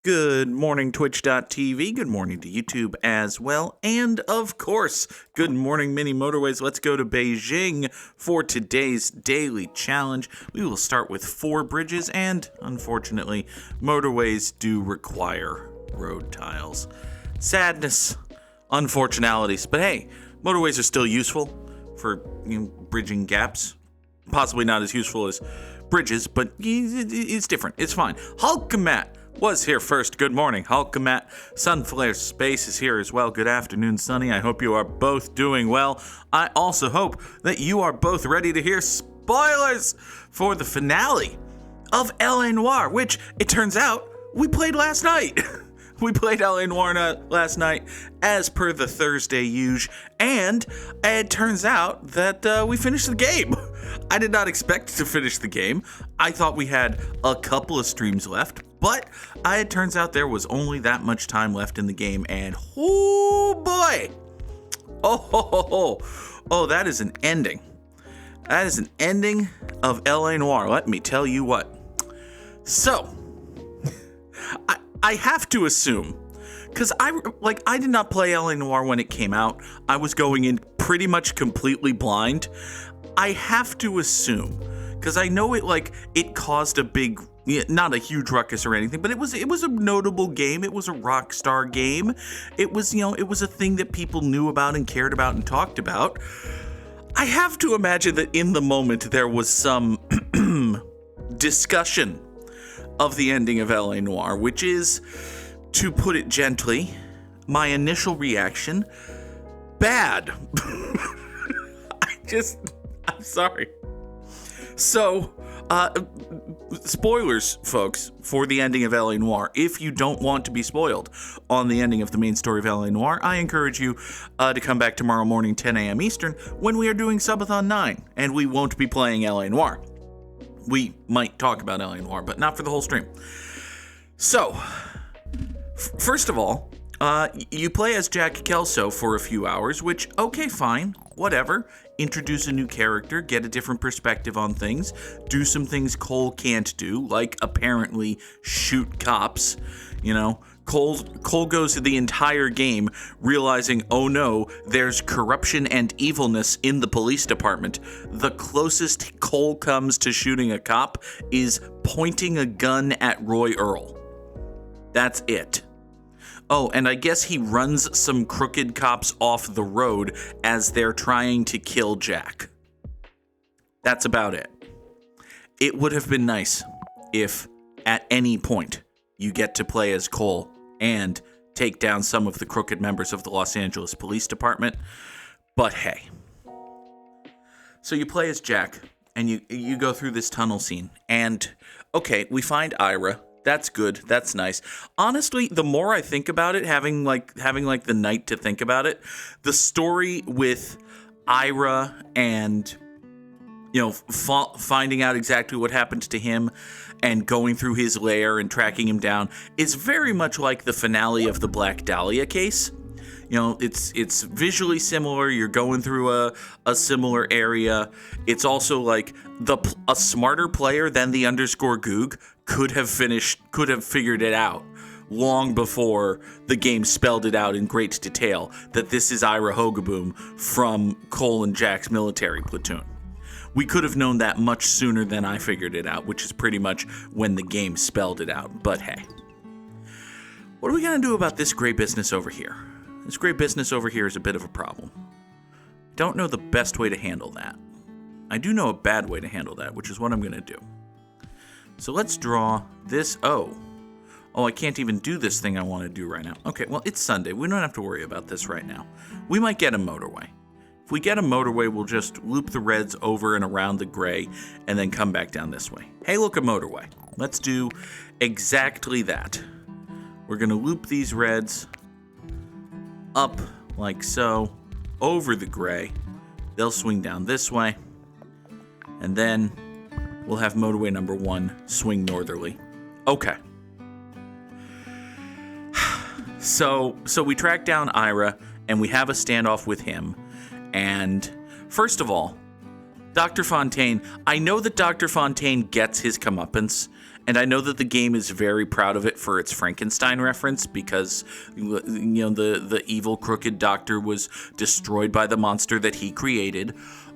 Good morning, Twitch.tv. Good morning to YouTube as well. And of course, good morning, Mini Motorways. Let's go to Beijing for today's daily challenge. We will start with 4 bridges, and unfortunately, motorways do require road tiles. Sadness, unfortunalities. But hey, motorways are still useful for bridging gaps. Possibly not as useful as bridges, but it's different. It's fine. Hulkamat was here first. Good morning, Hulkamat. Sunflare Space is here as well. Good afternoon, Sunny. I hope you are both doing well. I also hope that you are both ready to hear spoilers for the finale of L.A. Noire, which, it turns out, we played last night. We played L.A. Noire last night, as per the Thursday usual, and it turns out that we finished the game. I did not expect to finish the game. I thought we had a couple of streams left, but it turns out there was only that much time left in the game, and oh boy! Oh, that is an ending. That is an ending of L.A. Noire, let me tell you what. So, I have to assume, because I did not play L.A. Noire when it came out. I was going in pretty much completely blind. I have to assume, because I know it caused a big, not a huge ruckus or anything, but it was a notable game. It was a Rockstar game. It was, it was a thing that people knew about and cared about and talked about. I have to imagine that in the moment there was some discussion of the ending of L.A. Noire, which is, to put it gently, my initial reaction, bad. I'm sorry. So, spoilers, folks, for the ending of L.A. Noire. If you don't want to be spoiled on the ending of the main story of L.A. Noire, I encourage you to come back tomorrow morning, 10 a.m. Eastern, when we are doing Subathon 9, and we won't be playing L.A. Noire. We might talk about L.A. Noire, but not for the whole stream. So, first of all, you play as Jack Kelso for a few hours, which, okay, fine, whatever. Introduce a new character, get a different perspective on things, do some things Cole can't do, like apparently shoot cops. Cole goes the entire game realizing, oh no, there's corruption and evilness in the police department. The closest Cole comes to shooting a cop is pointing a gun at Roy Earl. That's it. Oh, and I guess he runs some crooked cops off the road as they're trying to kill Jack. That's about it. It would have been nice if, at any point, you get to play as Cole and take down some of the crooked members of the Los Angeles Police Department. But hey. So you play as Jack, and you go through this tunnel scene, and, okay, we find Ira. That's good. That's nice. Honestly, the more I think about it, having the night to think about it, the story with Ira and, finding out exactly what happened to him and going through his lair and tracking him down is very much like the finale of the Black Dahlia case. It's visually similar. You're going through a similar area. It's also like a smarter player than the _Goog could have figured it out long before the game spelled it out in great detail that this is Ira Hogaboom from Cole and Jack's military platoon. We could have known that much sooner than I figured it out, which is pretty much when the game spelled it out. But hey, what are we going to do about this gray business over here? This gray business over here is a bit of a problem. Don't know the best way to handle that. I do know a bad way to handle that, which is what I'm going to do. So let's draw this. Oh, I can't even do this thing I want to do right now. Okay, well, it's Sunday. We don't have to worry about this right now. We might get a motorway. If we get a motorway, we'll just loop the reds over and around the gray and then come back down this way. Hey, look, a motorway. Let's do exactly that. We're going to loop these reds up like so, over the gray. They'll swing down this way. And then we'll have motorway number 1 swing northerly. Okay. So we track down Ira, and we have a standoff with him. And first of all, Dr. Fontaine, I know that Dr. Fontaine gets his comeuppance, And I know that the game is very proud of it for its Frankenstein reference because, the evil, crooked doctor was destroyed by the monster that he created.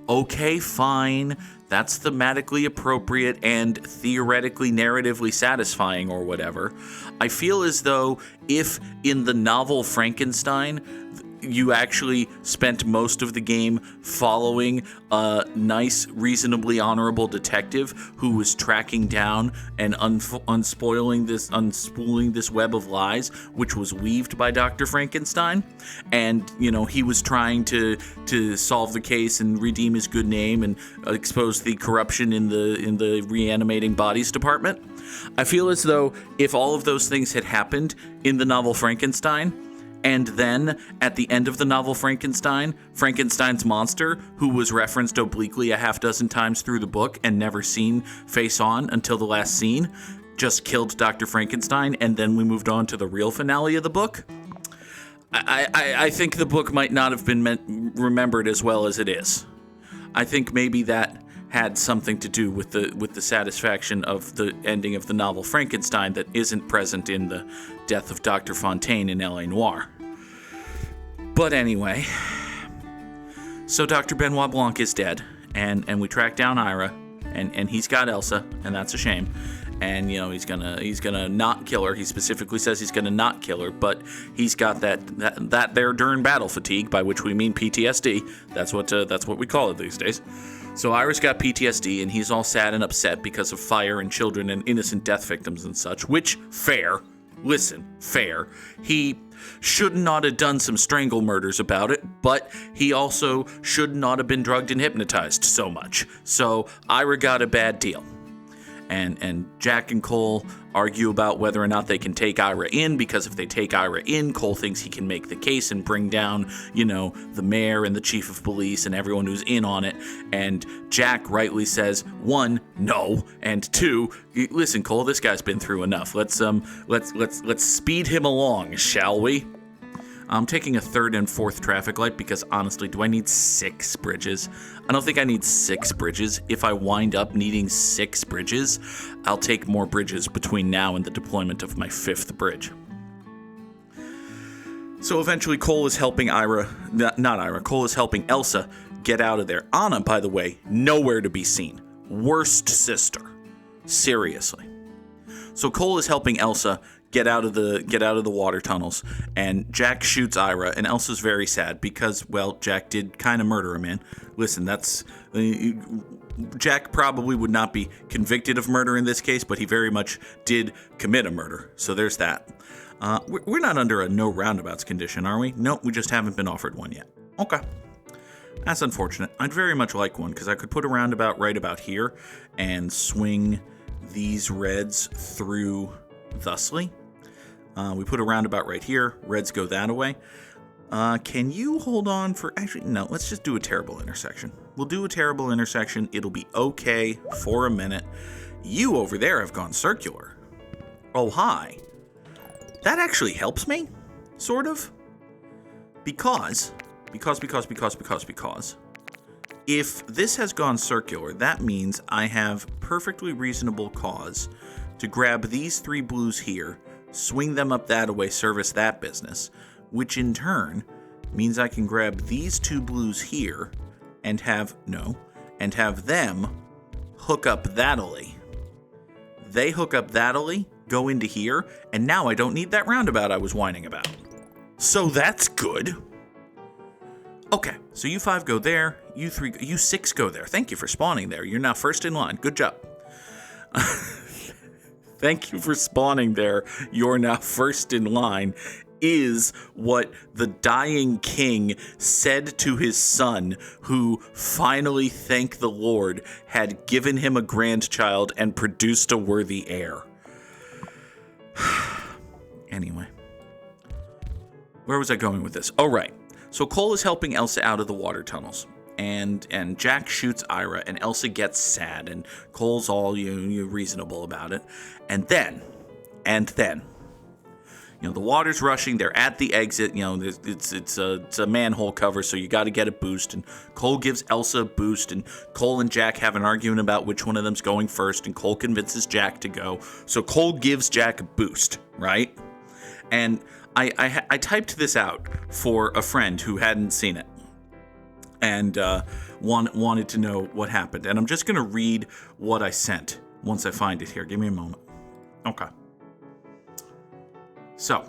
Okay, fine. That's thematically appropriate and theoretically narratively satisfying or whatever. I feel as though if in the novel Frankenstein, you actually spent most of the game following a nice, reasonably honorable detective who was tracking down and unspooling this web of lies, which was weaved by Dr. Frankenstein. And, he was trying to solve the case and redeem his good name and expose the corruption in the reanimating bodies department. I feel as though if all of those things had happened in the novel Frankenstein, and then, at the end of the novel Frankenstein's monster, who was referenced obliquely a half dozen times through the book and never seen face on until the last scene, just killed Dr. Frankenstein, and then we moved on to the real finale of the book. I think the book might not have been remembered as well as it is. I think maybe that had something to do with the satisfaction of the ending of the novel Frankenstein that isn't present in the death of Dr. Fontaine in L.A. Noire. But anyway, so Dr. Benoit Blanc is dead, and we track down Ira, and he's got Elsa, and that's a shame. And he's gonna not kill her. He specifically says he's gonna not kill her, but he's got that there during battle fatigue, by which we mean PTSD. That's what we call it these days. So Ira's got PTSD, and he's all sad and upset because of fire and children and innocent death victims and such, which, fair. Listen, fair. He should not have done some strangle murders about it, but he also should not have been drugged and hypnotized so much. So Ira got a bad deal. And Jack and Cole argue about whether or not they can take Ira in, because if they take Ira in, Cole thinks he can make the case and bring down, the mayor and the chief of police and everyone who's in on it. And Jack rightly says, 1, no, and 2, listen, Cole, this guy's been through enough. Let's speed him along, shall we? I'm taking a 3rd and 4th traffic light because, honestly, do I need 6 bridges? I don't think I need 6 bridges. If I wind up needing 6 bridges, I'll take more bridges between now and the deployment of my 5th bridge. So eventually Cole is helping Cole is helping Elsa get out of there. Anna, by the way, nowhere to be seen. Worst sister. Seriously. So Cole is helping Elsa get out of the water tunnels, and Jack shoots Ira, and Elsa's very sad because, well, Jack did kind of murder a man. Listen, Jack probably would not be convicted of murder in this case, but he very much did commit a murder. So there's that. We're not under a no roundabouts condition, are we? Nope, we just haven't been offered one yet. Okay. That's unfortunate. I'd very much like one, because I could put a roundabout right about here and swing these reds through thusly. We put a roundabout right here. Reds go that way. Can you hold on for... Actually, no. Let's just do a terrible intersection. We'll do a terrible intersection. It'll be okay for a minute. You over there have gone circular. Oh, hi. That actually helps me. Sort of. Because... If this has gone circular, that means I have perfectly reasonable cause to grab these 3 blues here, swing them up that way, service that business, which in turn means I can grab these 2 blues here and have them hook up that alley. They hook up that alley, go into here, and now I don't need that roundabout I was whining about. So that's good. Okay, so you 5 go there, you 6 go there. Thank you for spawning there. You're now first in line. Good job. Thank you for spawning there. You're now first in line is what the dying king said to his son, who finally, thank the Lord, had given him a grandchild and produced a worthy heir. Anyway, where was I going with this? Oh, right. So Cole is helping Elsa out of the water tunnels, and Jack shoots Ira, and Elsa gets sad, and Cole's all reasonable about it. And then, the water's rushing. They're at the exit. It's a manhole cover, so you got to get a boost. And Cole gives Elsa a boost, and Cole and Jack have an argument about which one of them's going first, and Cole convinces Jack to go. So Cole gives Jack a boost, right? And I typed this out for a friend who hadn't seen it and wanted to know what happened. And I'm just going to read what I sent once I find it here. Give me a moment. Okay. So,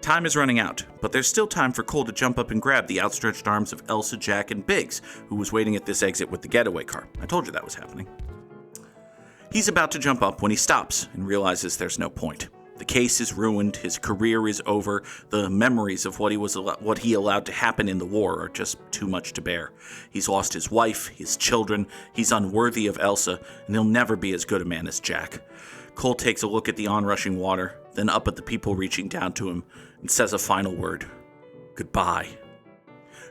time is running out, but there's still time for Cole to jump up and grab the outstretched arms of Elsa, Jack, and Biggs, who was waiting at this exit with the getaway car. I told you that was happening. He's about to jump up when he stops and realizes there's no point. The case is ruined, his career is over, the memories of what he allowed to happen in the war are just too much to bear. He's lost his wife, his children, he's unworthy of Elsa, and he'll never be as good a man as Jack. Cole takes a look at the onrushing water, then up at the people reaching down to him, and says a final word. Goodbye.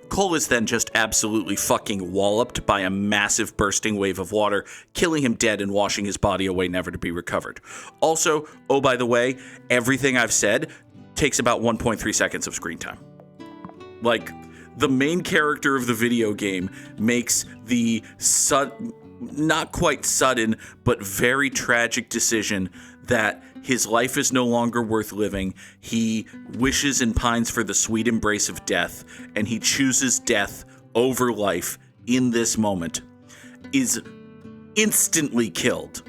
Cole is then just absolutely fucking walloped by a massive bursting wave of water, killing him dead and washing his body away never to be recovered. Also, oh by the way, everything I've said takes about 1.3 seconds of screen time. Like, the main character of the video game makes the not quite sudden, but very tragic decision that his life is no longer worth living. He wishes and pines for the sweet embrace of death, and he chooses death over life in this moment, is instantly killed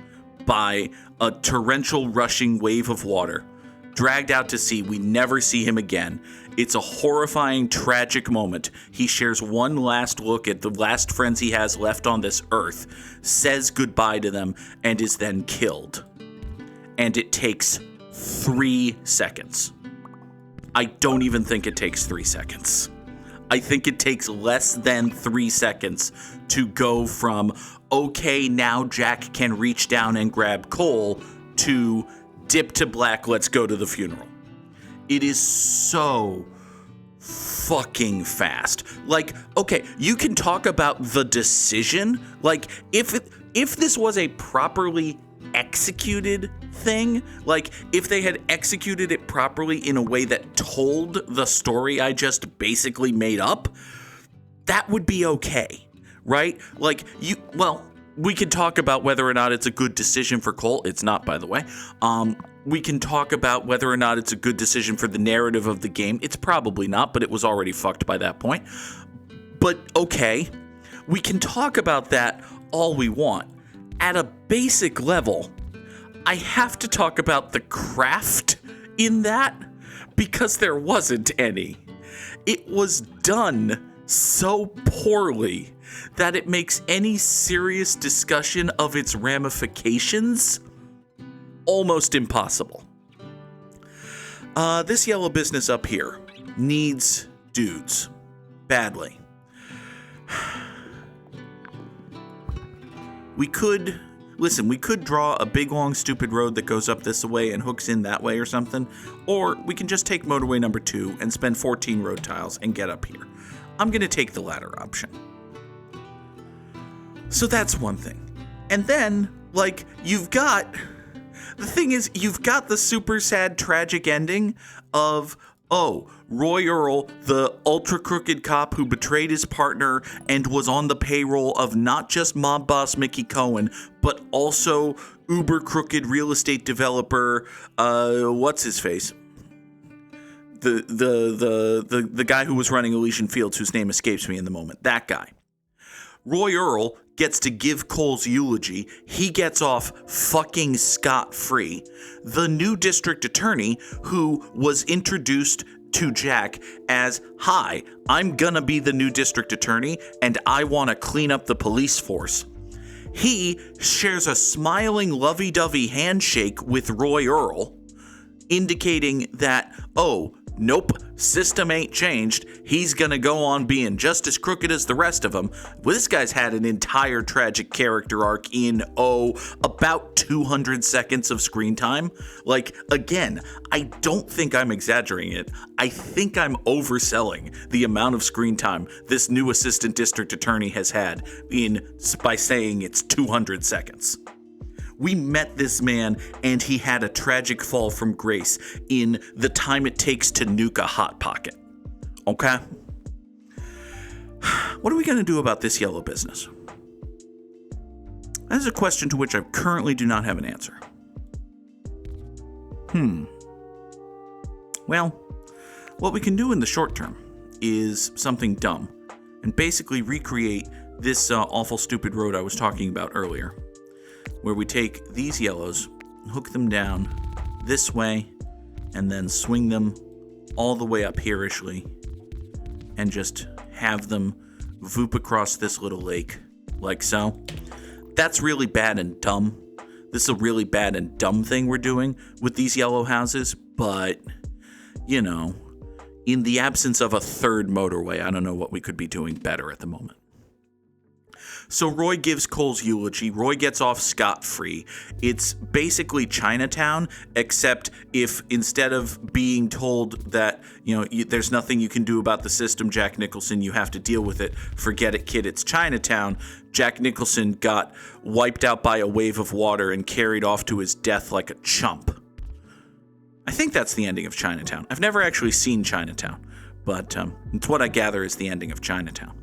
by a torrential rushing wave of water, dragged out to sea. We never see him again. It's a horrifying, tragic moment. He shares one last look at the last friends he has left on this earth, says goodbye to them, and is then killed. And it takes 3 seconds. I don't even think it takes 3 seconds. I think it takes less than 3 seconds to go from, okay, now Jack can reach down and grab Cole, to dip to black, let's go to the funeral. It is so fucking fast. Like, okay, you can talk about the decision. Like, if this was a properly executed thing, like if they had executed it properly in a way that told the story I just basically made up, that would be okay, right? Like, we could talk about whether or not it's a good decision for Cole. It's not, by the way. We can talk about whether or not it's a good decision for the narrative of the game. It's probably not, but it was already fucked by that point. But okay, we can talk about that all we want. At a basic level, I have to talk about the craft in that, because there wasn't any. It was done so poorly that it makes any serious discussion of its ramifications almost impossible. This yellow business up here needs dudes. Badly. We could draw a big, long, stupid road that goes up this way and hooks in that way or something. Or we can just take motorway number 2 and spend 14 road tiles and get up here. I'm going to take the latter option. So that's one thing. And then, you've got the super sad, tragic ending of, Roy Earl, the ultra crooked cop who betrayed his partner and was on the payroll of not just mob boss Mickey Cohen, but also uber crooked real estate developer, what's his face? The guy who was running Elysian Fields, whose name escapes me in the moment. That guy. Roy Earl gets to give Cole's eulogy. He gets off fucking scot-free. The new district attorney, who was introduced to Jack as, hi, I'm gonna be the new district attorney, and I want to clean up the police force. He shares a smiling, lovey-dovey handshake with Roy Earl, indicating that, nope, system ain't changed. He's gonna go on being just as crooked as the rest of them. Well, this guy's had an entire tragic character arc in, about 200 seconds of screen time. Again, I don't think I'm exaggerating it. I think I'm overselling the amount of screen time this new assistant district attorney has had by saying it's 200 seconds. We met this man, and he had a tragic fall from grace in the time it takes to nuke a Hot Pocket. Okay? What are we going to do about this yellow business? That is a question to which I currently do not have an answer. Well, what we can do in the short term is something dumb and basically recreate this awful stupid road I was talking about earlier, where we take these yellows, hook them down this way, and then swing them all the way up here-ishly, and just have them voop across this little lake, like so. That's really bad and dumb. This is a really bad and dumb thing we're doing with these yellow houses, but, you know, in the absence of a third motorway, I don't know what we could be doing better at the moment. So Roy gives Cole's eulogy. Roy gets off scot-free. It's basically Chinatown, except if instead of being told that, there's nothing you can do about the system, Jack Nicholson, you have to deal with it. Forget it, kid, it's Chinatown. Jack Nicholson got wiped out by a wave of water and carried off to his death like a chump. I think that's the ending of Chinatown. I've never actually seen Chinatown, but it's what I gather is the ending of Chinatown.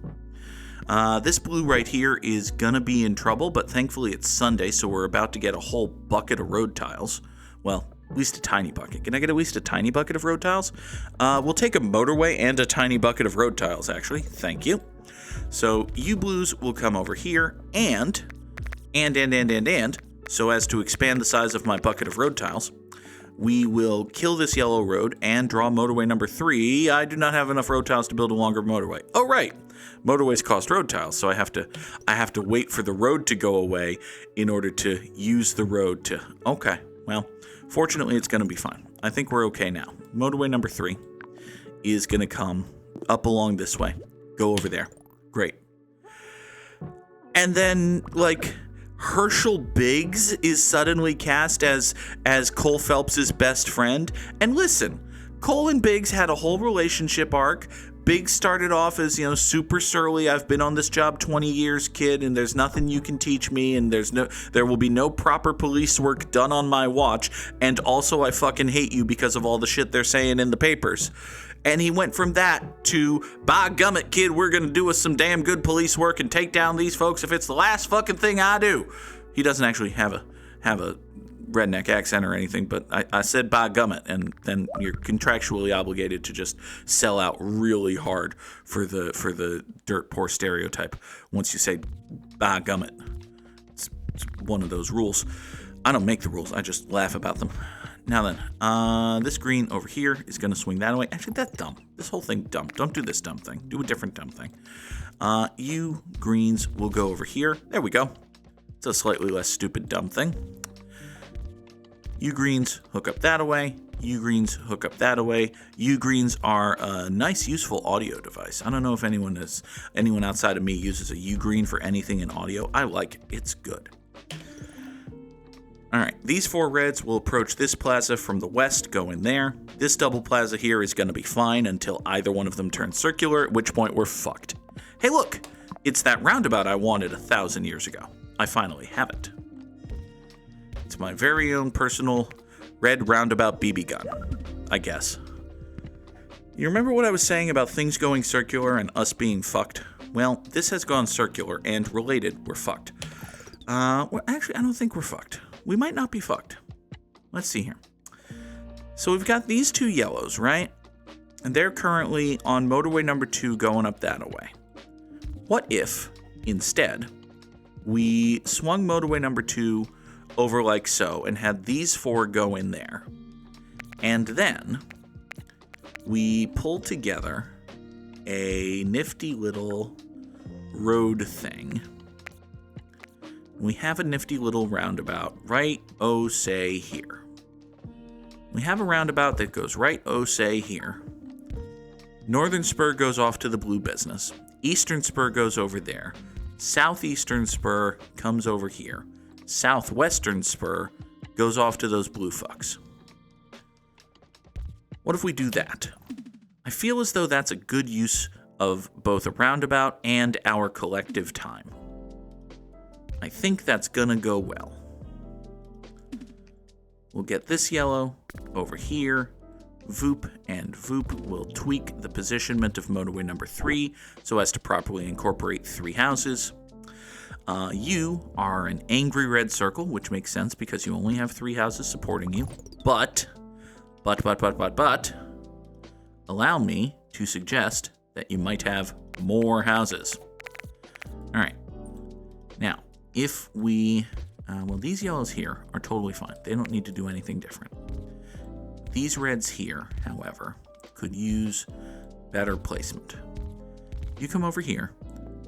This blue right here is gonna be in trouble, but thankfully it's Sunday, so we're about to get a whole bucket of road tiles. Well, at least a tiny bucket. Can I get at least a tiny bucket of road tiles? We'll take a motorway and a tiny bucket of road tiles, actually. Thank you. So you blues will come over here and, so as to expand the size of my bucket of road tiles, we will kill this yellow road and draw motorway number 3. I do not have enough road tiles to build a longer motorway. Oh, right. Motorways cost road tiles, so I have to wait for the road to go away in order to use the road to... Okay, well, fortunately it's going to be fine. I think we're okay now. Motorway number 3 is going to come up along this way. Go over there. Great. And then, Herschel Biggs is suddenly cast as Cole Phelps' best friend. And listen, Cole and Biggs had a whole relationship arc. Biggs started off as, super surly. I've been on this job 20 years, kid, and there's nothing you can teach me, and there will be no proper police work done on my watch. And also, I fucking hate you because of all the shit they're saying in the papers. And he went from that to, by gummit, kid, we're going to do us some damn good police work and take down these folks if it's the last fucking thing I do. He doesn't actually have a redneck accent or anything, but I said by gummit, and then you're contractually obligated to just sell out really hard for the dirt poor stereotype once you say by gummit. It's one of those rules. I don't make the rules, I just laugh about them. Now then, this green over here is going to swing that way. Actually, that's dumb. This whole thing, dumb. Don't do this dumb thing. Do a different dumb thing. You greens will go over here. There we go. It's a slightly less stupid dumb thing. You greens hook up that away. You greens hook up that away. You greens are a nice, useful audio device. I don't know if anyone outside of me uses a U green for anything in audio. I like it. It's good. All right, these 4 reds will approach this plaza from the west, go in there. This double plaza here is going to be fine until either one of them turns circular, at which point we're fucked. Hey, look, it's that roundabout I wanted 1,000 years ago. I finally have it. It's my very own personal red roundabout BB gun, I guess. You remember what I was saying about things going circular and us being fucked? Well, this has gone circular, and related, we're fucked. Well, actually, I don't think we're fucked. We might not be fucked. Let's see here. So we've got these 2 yellows, right? And they're currently on motorway number 2 going up that way. What if, instead, we swung motorway number 2 over like so and had these 4 go in there? And then we pulled together a nifty little road thing. We have a nifty little roundabout right, say, here. We have a roundabout that goes right, say, here. Northern spur goes off to the blue business. Eastern spur goes over there. Southeastern spur comes over here. Southwestern spur goes off to those blue fucks. What if we do that? I feel as though that's a good use of both a roundabout and our collective time. I think that's gonna go well. We'll get this yellow over here. Voop and Voop will tweak the positionment of motorway number 3 so as to properly incorporate 3 houses. You are an angry red circle, which makes sense because you only have 3 houses supporting you. But, allow me to suggest that you might have more houses. All right. Now, if we, these yellows here are totally fine. They don't need to do anything different. These reds here, however, could use better placement. You come over here,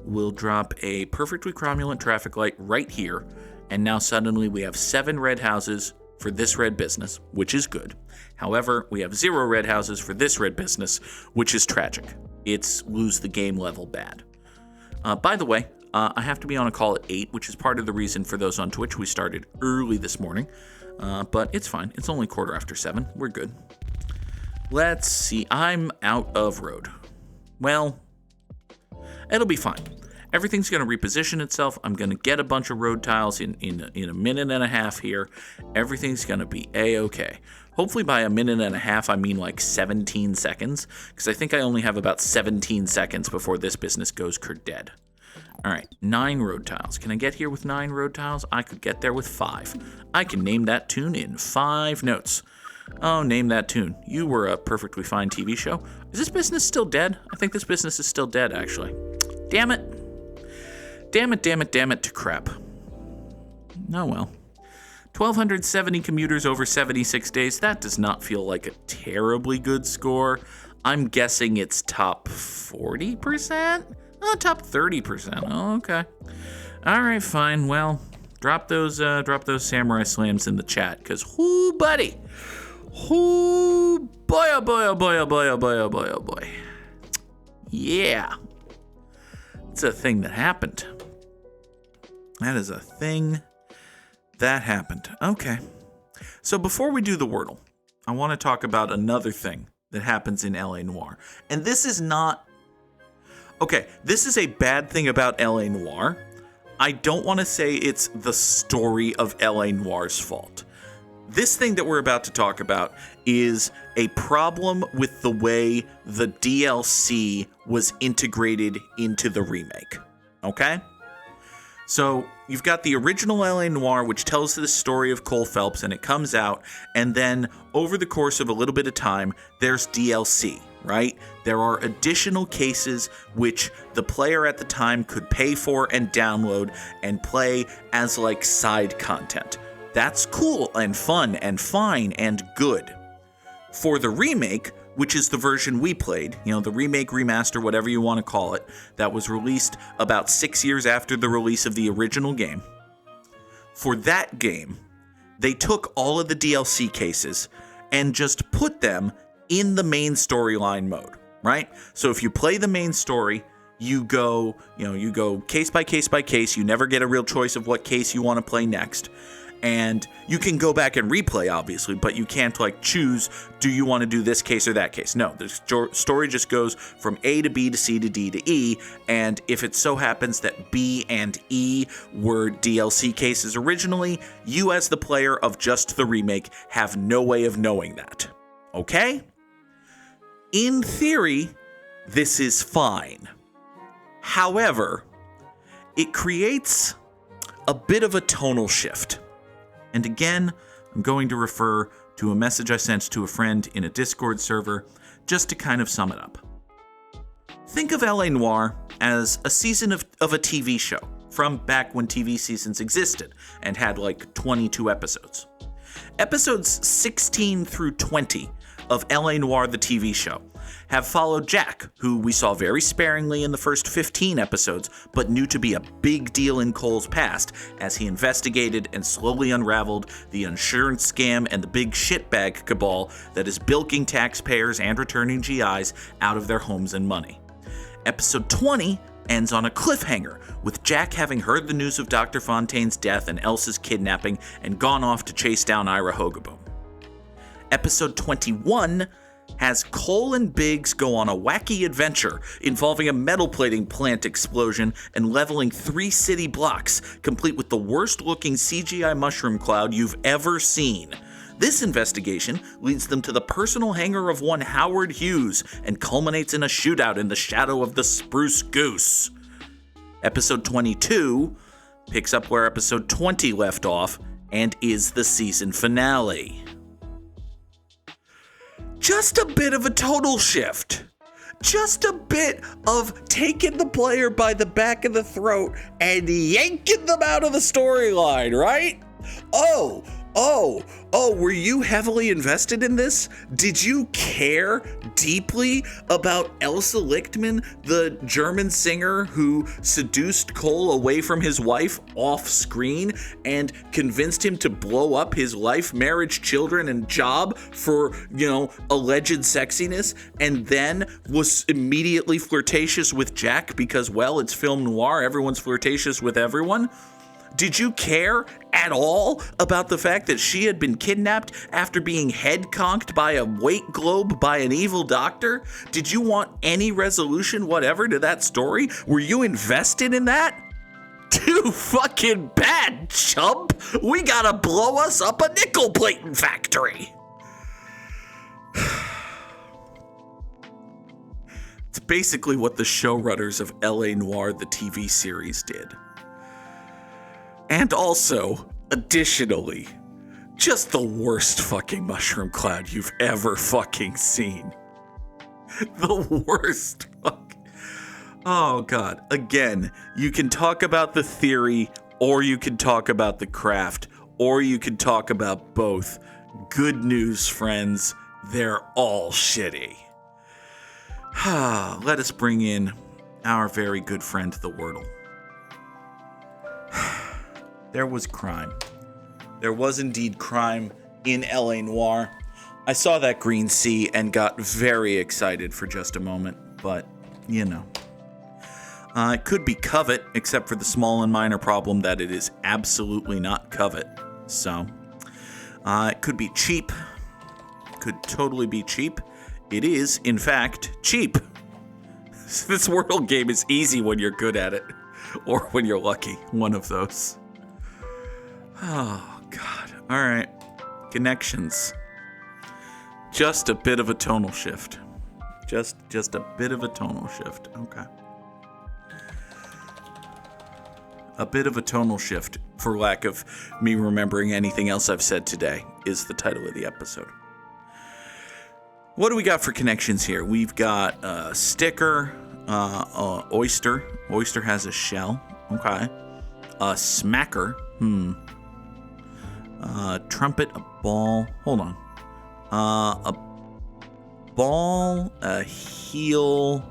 we'll drop a perfectly cromulent traffic light right here, and now suddenly we have 7 red houses for this red business, which is good. However, we have 0 red houses for this red business, which is tragic. It's lose the game level bad. By the way, I have to be on a call at 8, which is part of the reason for those on Twitch we started early this morning. But it's fine. It's only 7:15. We're good. Let's see. I'm out of road. Well, it'll be fine. Everything's going to reposition itself. I'm going to get a bunch of road tiles in a minute and a half here. Everything's going to be A-okay. Hopefully by a minute and a half, I mean like 17 seconds, because I think I only have about 17 seconds before this business goes dead. All right, 9 road tiles. Can I get here with 9 road tiles? I could get there with 5. I can name that tune in 5 notes. Oh, name that tune. You were a perfectly fine TV show. Is this business still dead? I think this business is still dead, actually. Damn it. Damn it to crap. Oh well. 1,270 commuters over 76 days. That does not feel like a terribly good score. I'm guessing it's top 40%? Oh, top 30%. Oh, okay. All right, fine. Well, drop those samurai slams in the chat, because whoo, buddy. Whoo, boy, oh boy, oh boy, oh boy, oh boy, oh boy, oh boy. Yeah. It's a thing that happened. That is a thing that happened. Okay. So before we do the Wordle, I want to talk about another thing that happens in LA Noire. And this is not... Okay, this is a bad thing about LA Noire. I don't want to say it's the story of LA Noire's fault. This thing that we're about to talk about is a problem with the way the DLC was integrated into the remake. Okay? So you've got the original LA Noire, which tells the story of Cole Phelps, and it comes out, and then over the course of a little bit of time, there's DLC, right? There are additional cases which the player at the time could pay for and download and play as like side content. That's cool and fun and fine and good. For the remake, which is the version we played, the remake, remaster, whatever you want to call it, that was released about 6 years after the release of the original game. For that game, they took all of the DLC cases and just put them in the main storyline mode, right? So if you play the main story, you go case by case by case. You never get a real choice of what case you want to play next. And you can go back and replay, obviously, but you can't choose, do you want to do this case or that case? No, the story just goes from A to B to C to D to E, and if it so happens that B and E were DLC cases originally, you as the player of just the remake have no way of knowing that. Okay? In theory, this is fine. However, it creates a bit of a tonal shift. And again, I'm going to refer to a message I sent to a friend in a Discord server just to kind of sum it up. Think of LA Noire as a season of a TV show from back when TV seasons existed and had 22 episodes. Episodes 16 through 20 of LA Noire, the TV show, have followed Jack, who we saw very sparingly in the first 15 episodes, but knew to be a big deal in Cole's past as he investigated and slowly unraveled the insurance scam and the big shitbag cabal that is bilking taxpayers and returning GIs out of their homes and money. Episode 20 ends on a cliffhanger, with Jack having heard the news of Dr. Fontaine's death and Elsa's kidnapping and gone off to chase down Ira Hogaboom. Episode 21 has Cole and Biggs go on a wacky adventure involving a metal plating plant explosion and leveling 3 city blocks, complete with the worst looking CGI mushroom cloud you've ever seen. This investigation leads them to the personal hangar of one Howard Hughes and culminates in a shootout in the shadow of the Spruce Goose. Episode 22 picks up where episode 20 left off and is the season finale. Just a bit of a tonal shift. Just a bit of taking the player by the back of the throat and yanking them out of the storyline, right? Oh, were you heavily invested in this? Did you care deeply about Elsa Lichtman, the German singer who seduced Cole away from his wife off screen and convinced him to blow up his life, marriage, children, and job for, alleged sexiness, and then was immediately flirtatious with Jack because, well, it's film noir, everyone's flirtatious with everyone? Did you care at all about the fact that she had been kidnapped after being head conked by a weight globe by an evil doctor? Did you want any resolution whatever to that story? Were you invested in that? Too fucking bad, chump! We gotta blow us up a nickel plating factory! It's basically what the showrunners of L.A. Noire, the TV series, did. And also, additionally, just the worst fucking mushroom cloud you've ever fucking seen. The worst fucking... Oh, God. Again, you can talk about the theory, or you can talk about the craft, or you can talk about both. Good news, friends. They're all shitty. Let us bring in our very good friend, the Wordle. There was crime. There was indeed crime in L.A. Noire. I saw that green sea and got very excited for just a moment, but, it could be Covet, except for the small and minor problem that it is absolutely not Covet. So, it could be cheap. Could totally be cheap. It is, in fact, cheap. This Wordle game is easy when you're good at it, or when you're lucky. One of those. Oh, God. All right. Connections. Just a bit of a tonal shift. Just a bit of a tonal shift. Okay. A bit of a tonal shift, for lack of me remembering anything else I've said today, is the title of the episode. What do we got for connections here? We've got a sticker, oyster. Oyster has a shell. Okay. A smacker. Trumpet, a ball. Hold on. A ball, a heel,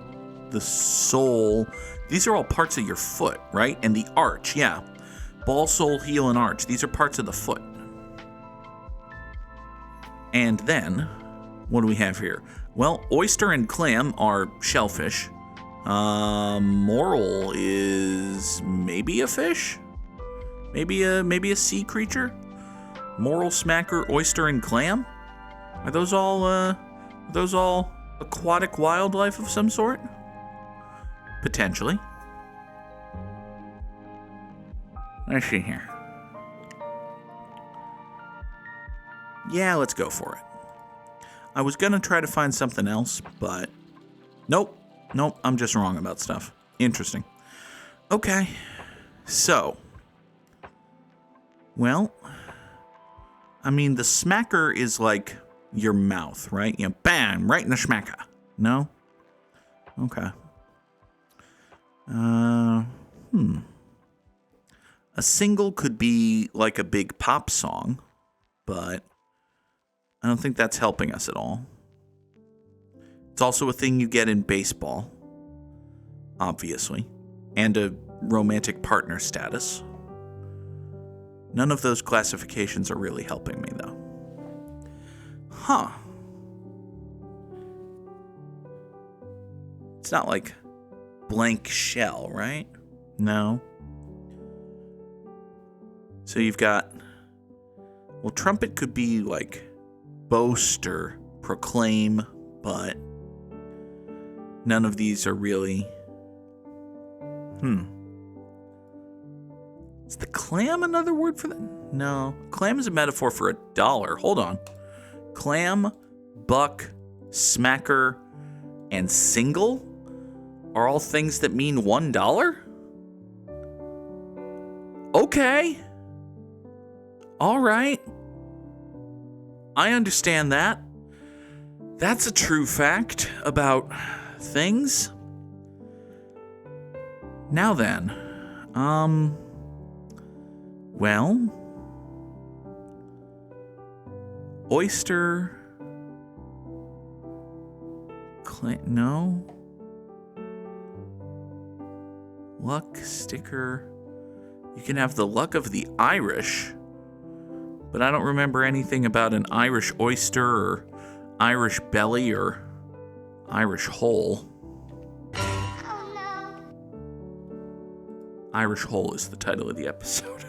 the sole. These are all parts of your foot, right? And the arch, yeah. Ball, sole, heel, and arch. These are parts of the foot. And then, what do we have here? Well, oyster and clam are shellfish. Moral is maybe a fish? Maybe a sea creature? Moral, smacker, oyster, and clam? Are those all aquatic wildlife of some sort? Potentially. Let's see here. Yeah, let's go for it. I was gonna try to find something else, but nope, I'm just wrong about stuff. Interesting. Okay, so, well, I mean, the smacker is like your mouth, right? Bam, right in the smacker. No? Okay. A single could be like a big pop song, but I don't think that's helping us at all. It's also a thing you get in baseball, obviously, and a romantic partner status. None of those classifications are really helping me, though. Huh. It's not like blank shell, right? No. So you've got... Well, trumpet could be like boast or proclaim, but none of these are really... Is the clam another word for that? No. Clam is a metaphor for $1. Hold on. Clam, buck, smacker, and single are all things that mean $1? Okay. All right. I understand that. That's a true fact about things. Now then, well, oyster, no, luck sticker. You can have the luck of the Irish, but I don't remember anything about an Irish oyster or Irish belly or Irish hole. Oh, no. Irish hole is the title of the episode.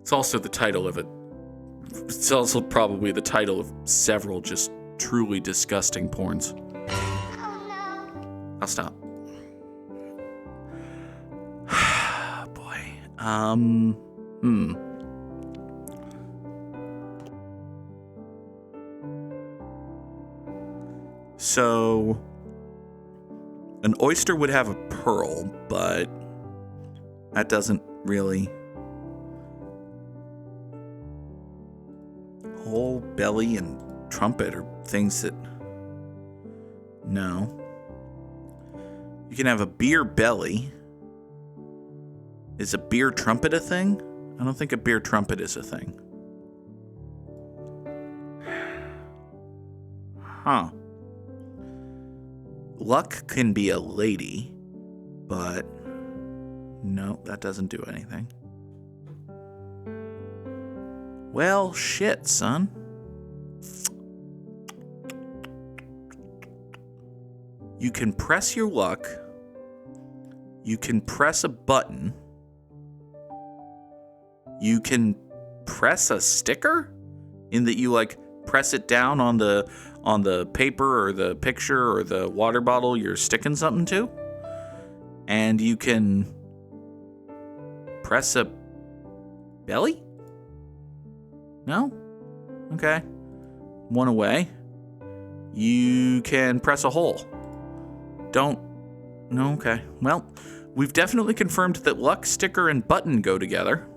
It's also the title of it. It's also probably the title of several just truly disgusting porns. Oh, no. I'll stop. Boy. So, an oyster would have a pearl, but that doesn't really. Whole belly and trumpet are things that. No. You can have a beer belly. Is a beer trumpet a thing? I don't think a beer trumpet is a thing. Huh. Luck can be a lady, but no, that doesn't do anything. Well, shit, son. You can press your luck. You can press a button. You can press a sticker in that you like press it down on the paper or the picture or the water bottle you're sticking something to. And you can press a belly? No? Okay. One away. You can press a hole. Don't. No, okay. Well, we've definitely confirmed that luck, sticker, and button go together.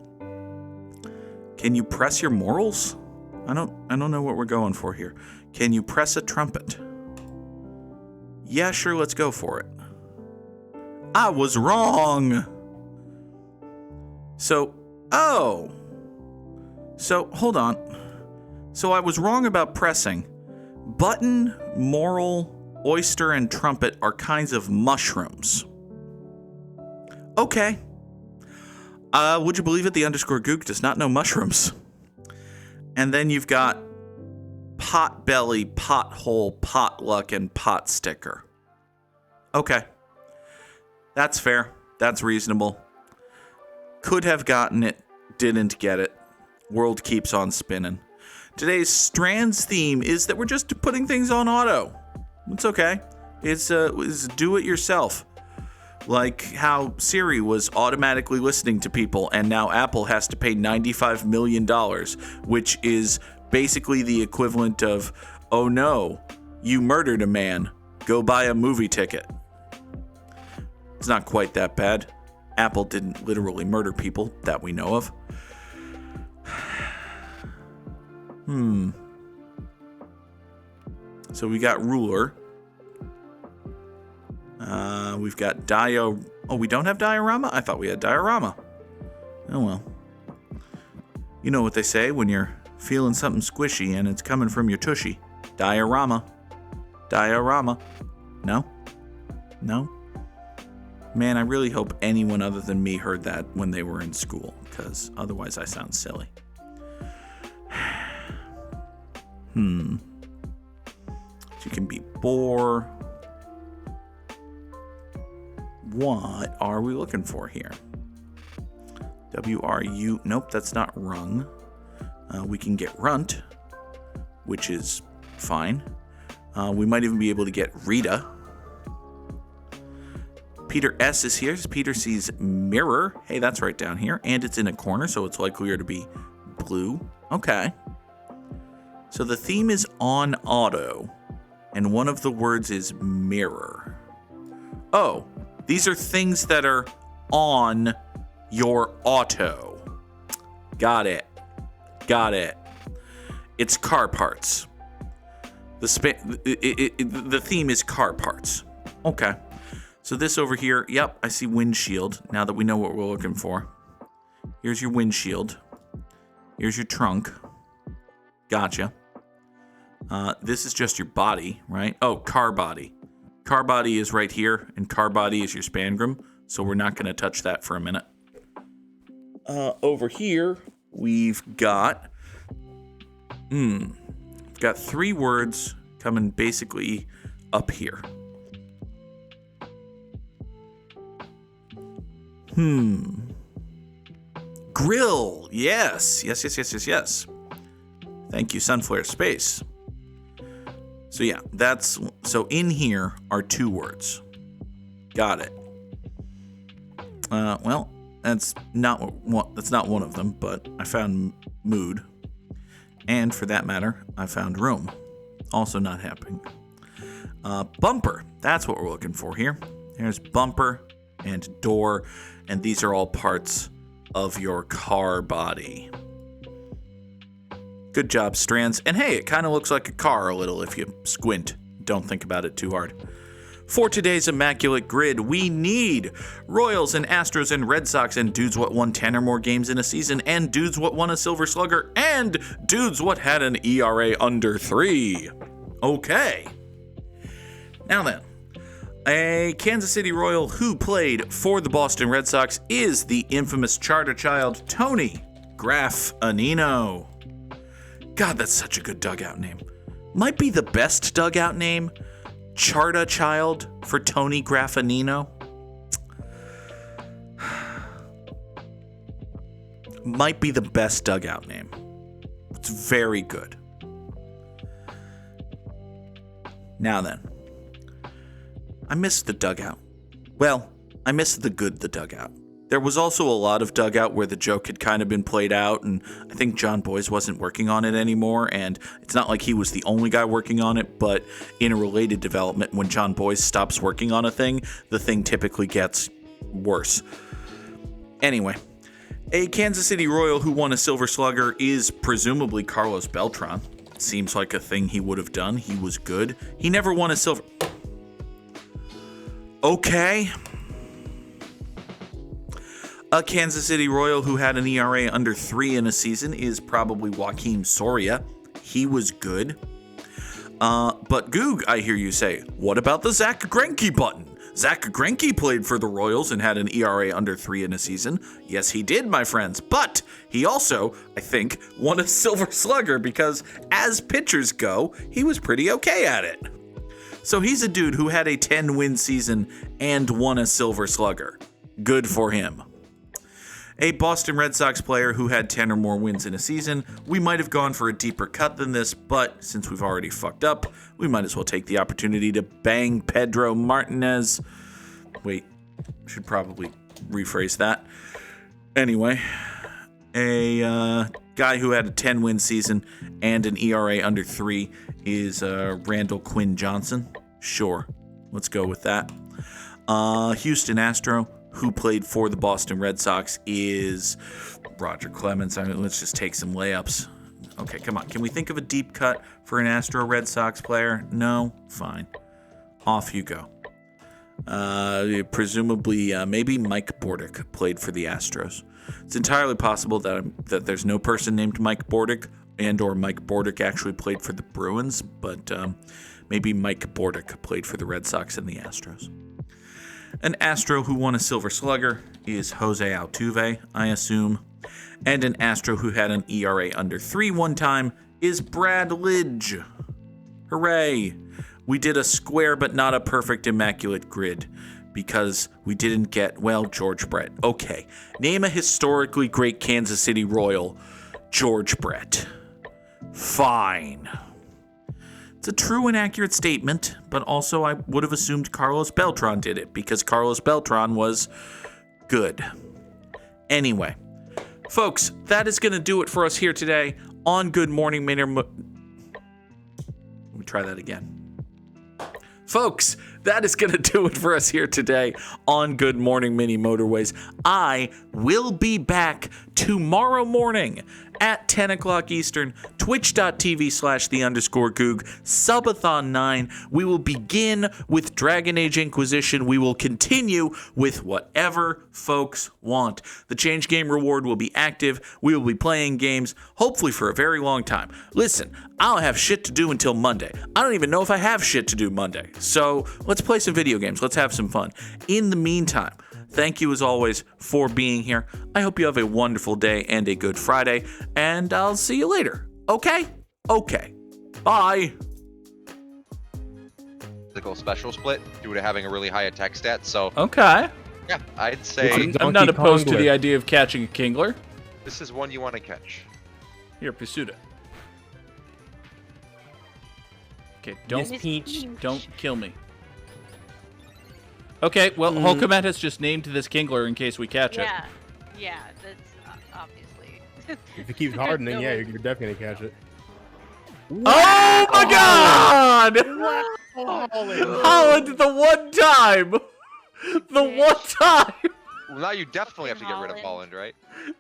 Can you press your morals? I don't know what we're going for here. Can you press a trumpet? Yeah, sure, let's go for it. I was wrong. So, hold on. So I was wrong about pressing. Button, moral, oyster, and trumpet are kinds of mushrooms. Okay. Would you believe it? The _Goog does not know mushrooms. And then you've got pot belly, pothole, potluck, and pot sticker. Okay. That's fair. That's reasonable. Could have gotten it. Didn't get it. World keeps on spinning. Today's Strands theme is that we're just putting things on auto. It's okay. It's do it yourself. Like how Siri was automatically listening to people, and now Apple has to pay $95 million, which is basically the equivalent of, oh no, you murdered a man. Go buy a movie ticket. It's not quite that bad. Apple didn't literally murder people that we know of. So we got ruler. We've got dio. Oh, we don't have diorama? I thought we had diorama. Oh well. You know what they say when you're feeling something squishy and it's coming from your tushy. Diorama. Diorama. No? No? Man, I really hope anyone other than me heard that when they were in school, because otherwise I sound silly. So you can be bore. What are we looking for here? WRU. Nope, that's not rung. We can get runt, which is fine. We might even be able to get Rita. Peter S is here. Peter sees mirror. Hey, that's right down here. And it's in a corner, so it's likelier to be blue. Okay. So the theme is on auto, and one of the words is mirror. Oh, these are things that are on your auto. Got it. Got it. It's car parts. The theme is car parts. Okay. So this over here, yep, I see windshield, now that we know what we're looking for. Here's your windshield. Here's your trunk. Gotcha. This is just your body, right? Oh, car body. Car body is right here, and car body is your spangram, so we're not going to touch that for a minute. Over here, we've got... we've got 3 words coming basically up here. Grill. Yes. Thank you, Sunflare Space. So yeah, so in here are 2 words. Got it. Well, that's not one of them, but I found mood. And for that matter, I found room. Also not happening. Bumper. That's what we're looking for here. There's bumper and door, and these are all parts of your car body. Good job, Strands. And hey, it kind of looks like a car a little if you squint. Don't think about it too hard. For today's Immaculate Grid, we need Royals and Astros and Red Sox and dudes what won 10 or more games in a season and dudes what won a Silver Slugger and dudes what had an ERA under 3. Okay. Now then, a Kansas City Royal who played for the Boston Red Sox is the infamous charter child Tony Graffagnino. God, that's such a good dugout name. Might be the best dugout name. Charter child for Tony Graffagnino. Might be the best dugout name. It's very good. Now then. I missed the dugout. Well, I missed the dugout. There was also a lot of dugout where the joke had kind of been played out, and I think John Boyce wasn't working on it anymore, and it's not like he was the only guy working on it, but in a related development, when John Boyce stops working on a thing, the thing typically gets worse. Anyway, a Kansas City Royal who won a Silver Slugger is presumably Carlos Beltran. Seems like a thing he would have done. He was good. He never won a Silver... Okay. A Kansas City Royal who had an ERA under 3 in a season is probably Joakim Soria. He was good. But Goog, I hear you say, what about the Zach Greinke button? Zach Greinke played for the Royals and had an ERA under 3 in a season. Yes, he did, my friends. But he also, I think, won a Silver Slugger because as pitchers go, he was pretty okay at it. So he's a dude who had a 10-win season and won a Silver Slugger. Good for him. A Boston Red Sox player who had 10 or more wins in a season. We might have gone for a deeper cut than this, but since we've already fucked up, we might as well take the opportunity to bang Pedro Martinez. Wait, should probably rephrase that. Anyway, a guy who had a 10-win season and an ERA under 3 is Randall Quinn Johnson. Sure, let's go with that. Houston Astro, who played for the Boston Red Sox, is Roger Clemens. I mean, let's just take some layups. Okay, come on. Can we think of a deep cut for an Astro Red Sox player? No? Fine. Off you go. Presumably, maybe Mike Bordick played for the Astros. It's entirely possible that there's no person named Mike Bordick and or Mike Bordick actually played for the Bruins, but maybe Mike Bordick played for the Red Sox and the Astros. An Astro who won a Silver Slugger is Jose Altuve, I assume. And an Astro who had an ERA under 3 one time is Brad Lidge. Hooray! We did a square but not a perfect Immaculate Grid because we didn't get, well, George Brett. Okay, name a historically great Kansas City Royal, George Brett. Fine. It's a true and accurate statement, but also I would have assumed Carlos Beltran did it because Carlos Beltran was good. Anyway, folks, that is going to do it for us here today on Good Morning Let me try that again. Folks, that is going to do it for us here today on Good Morning Mini Motorways. I will be back tomorrow morning at 10 o'clock Eastern, twitch.tv/the_Goog, Subathon 9. We will begin with Dragon Age Inquisition. We will continue with whatever folks want. The Change Game reward will be active. We will be playing games, hopefully for a very long time. Listen, I'll have shit to do until Monday. I don't even know if I have shit to do Monday. So let's play some video games. Let's have some fun. In the meantime, thank you as always for being here. I hope you have a wonderful day and a good Friday, and I'll see you later. Okay? Okay. Bye. Physical special split due to having a really high attack stat, so Okay. yeah, I'd say I'm not opposed to the idea of catching a Kingler. this is one you want to catch. Here, pursue it. Okay, don't don't kill me. Okay, well, Holcomet has just named this Kingler in case we catch it. Yeah, that's obviously. If it keeps hardening, yeah, you're definitely gonna catch it. Oh my God! Holland, the one time! The one time! Well, now you definitely have to get rid of Holland, right?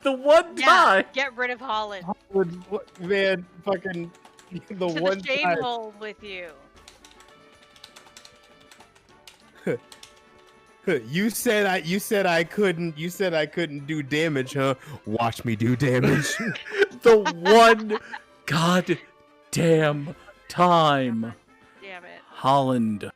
The one time! Get rid of Holland. Man, fucking the To one the shame time. hole with you. You said I couldn't do damage, huh? Watch me do damage. The one goddamn time. Damn it. Holland.